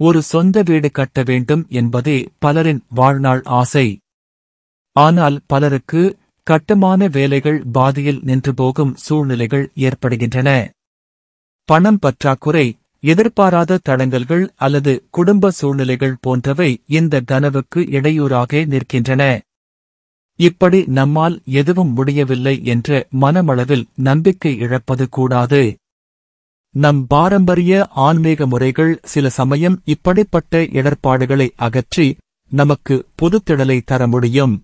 ஒரு சொந்த வீடு கட்ட வேண்டும் என்பதே பலரின் வாழ்நாள் ஆசை. ஆனால் பலருக்கு கட்டுமான வேலைகள் பாதியில் நின்று போகும் சூழ்நிலைகள் ஏற்படுகின்றன. பணம் பற்றாக்குறை, எதிர்பாராத தடங்கல்கள் அல்லது குடும்ப சூழ்நிலைகள் போன்றவை இந்த கனவுக்கு இடையூறாக நிற்கின்றன. இப்படி நம்மால் எதுவும் முடியவில்லை என்ற மனமளவில் நம்பிக்கை இழப்பது கூடாது. நம் பாரம்பரிய ஆன்மீக முறைகள் சில சமயம் இப்படிப்பட்ட இடர்பாடுகளை அகற்றி நமக்கு புதுத்திடலை தர முடியும்.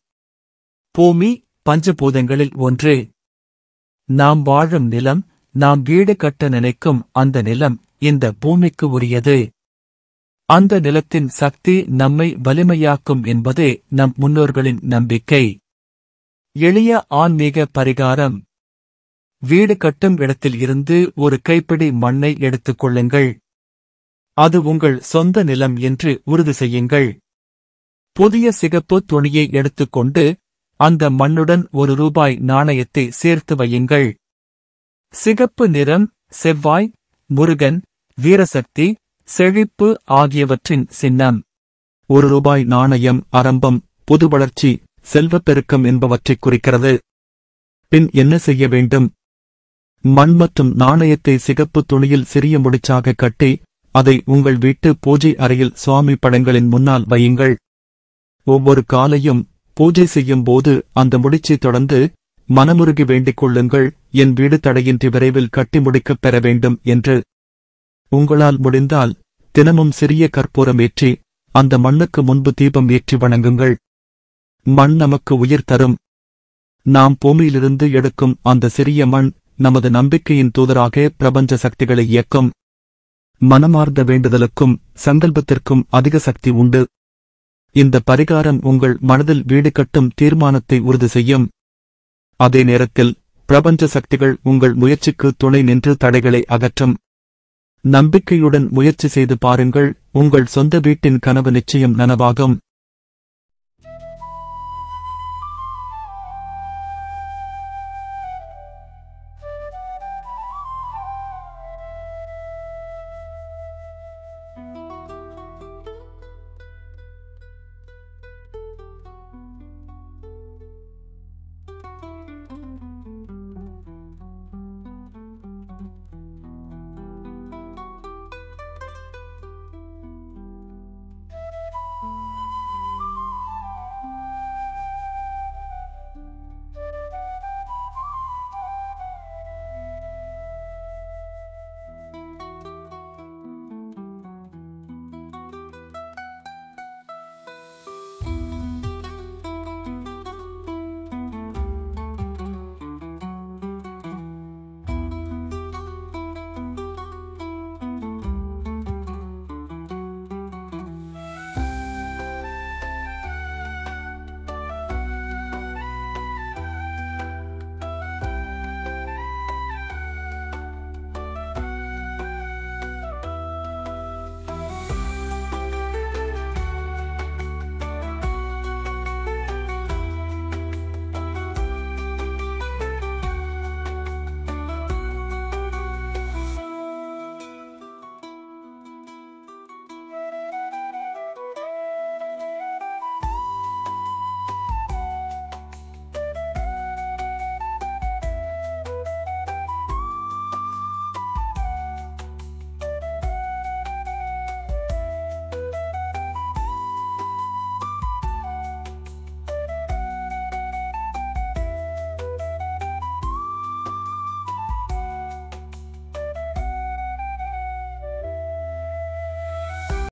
பூமி பஞ்சபூதங்களில் ஒன்று. நாம் வாழும் நிலம், நாம் வீடு கட்ட நினைக்கும் அந்த நிலம் இந்த பூமிக்கு உரியது. அந்த நிலத்தின் சக்தி நம்மை வலிமையாக்கும் என்பதே நம் முன்னோர்களின் நம்பிக்கை. எளிய ஆன்மீக பரிகாரம். வீடு கட்டும் இடத்தில் இருந்து ஒரு கைப்பிடி மண்ணை எடுத்துக் கொள்ளுங்கள். அது உங்கள் சொந்த நிலம் என்று உறுதி செய்யுங்கள். புதிய சிகப்பு துணியை எடுத்துக்கொண்டு அந்த மண்ணுடன் ₹1 நாணயத்தை சேர்த்து வையுங்கள். சிகப்பு நிறம் செவ்வாய், முருகன், வீரசக்தி, செழிப்பு ஆகியவற்றின் சின்னம். ₹1 நாணயம் ஆரம்பம், புது வளர்ச்சி, செல்வப்பெருக்கம் என்பவற்றைக் குறிக்கிறது. பின் என்ன செய்ய வேண்டும்? மண் மற்றும் நாணயத்தை சிகப்பு துணியில் சிறிய முடிச்சாக கட்டி அதை உங்கள் வீட்டு பூஜை அறையில் சுவாமி படங்களின் முன்னால் வையுங்கள். ஒவ்வொரு காலையும் பூஜை செய்யும் போது அந்த முடிச்சை தொடர்ந்து மனமுருகி வேண்டிக் கொள்ளுங்கள், என் வீடு தடையின்றி விரைவில் கட்டி முடிக்கப் பெற வேண்டும் என்று. உங்களால் முடிந்தால் தினமும் சிறிய கற்பூரம் ஏற்றி அந்த மண்ணுக்கு முன்பு தீபம் ஏற்றி வணங்குங்கள். மண் நமக்கு உயிர் தரும். நாம் பூமியிலிருந்து எடுக்கும் அந்த சிறிய மண் நமது நம்பிக்கையின் தூதராக பிரபஞ்ச சக்திகளை இயக்கும். மனமார்ந்த வேண்டுதலுக்கும் சங்கல்பத்திற்கும் அதிக சக்தி உண்டு. இந்த பரிகாரம் உங்கள் மனதில் வீடு கட்டும் தீர்மானத்தை உறுதி செய்யும். அதே நேரத்தில் பிரபஞ்ச சக்திகள் உங்கள் முயற்சிக்கு துணை நின்று தடைகளை அகற்றும். நம்பிக்கையுடன் முயற்சி செய்து பாருங்கள், உங்கள் சொந்த வீட்டின் கனவு நிச்சயம் நனவாகும்.